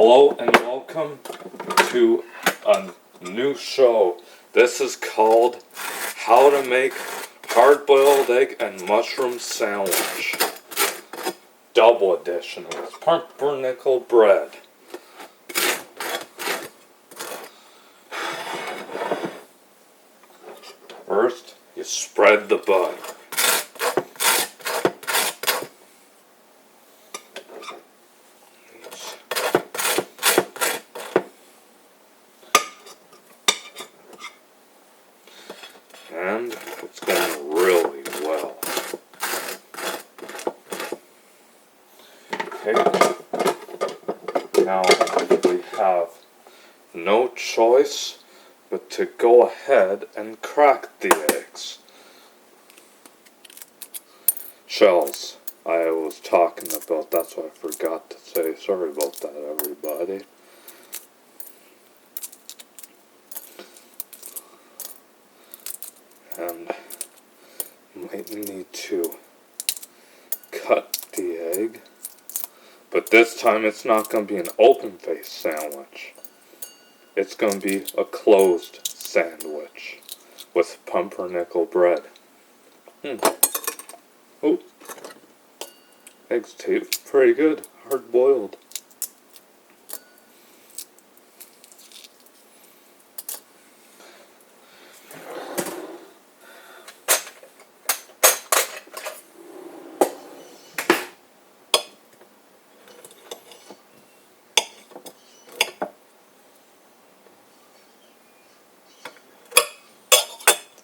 Hello and welcome to a new show. This is called How to Make Hard-Boiled Egg and Mushroom Sandwich. Double edition with pumpernickel bread. First, you spread the butter. And it's going really well. Okay, now we have no choice but to go ahead and crack the eggs. Shells, I was talking about, that's what I forgot to say. Sorry about that, everybody. And you might need to cut the egg, but this time it's not going to be an open-faced sandwich. It's going to be a closed sandwich with pumpernickel bread. Oh, eggs taste pretty good, hard-boiled.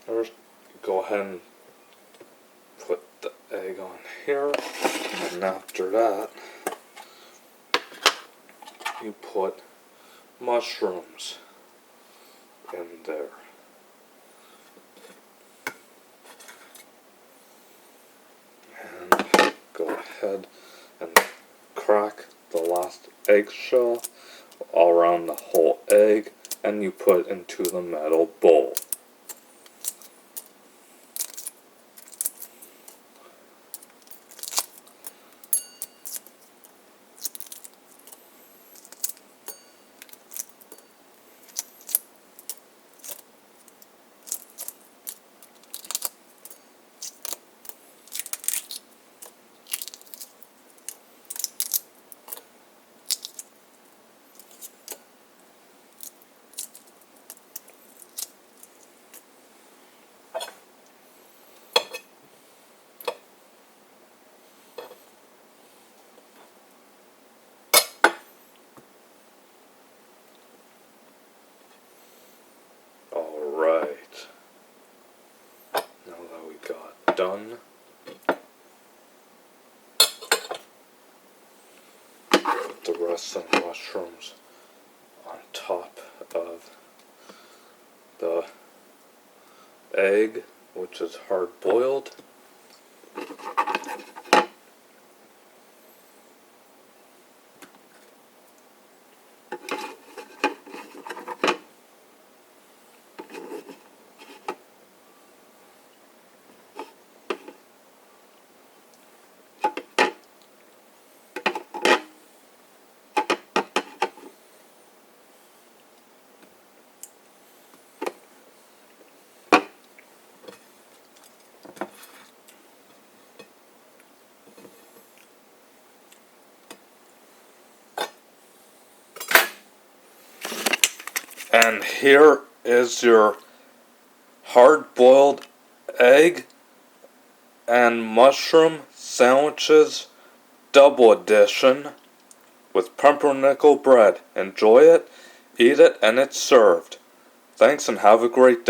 First, go ahead and put the egg on here, and then after that, you put mushrooms in there. And go ahead and crack the last eggshell all around the whole egg, and you put into the metal bowl. Alright, now that we got done, put the rest of the mushrooms on top of the egg, which is hard boiled. And here is your hard-boiled egg and mushroom sandwiches double edition with pumpernickel bread. Enjoy it, eat it, and it's served. Thanks and have a great day.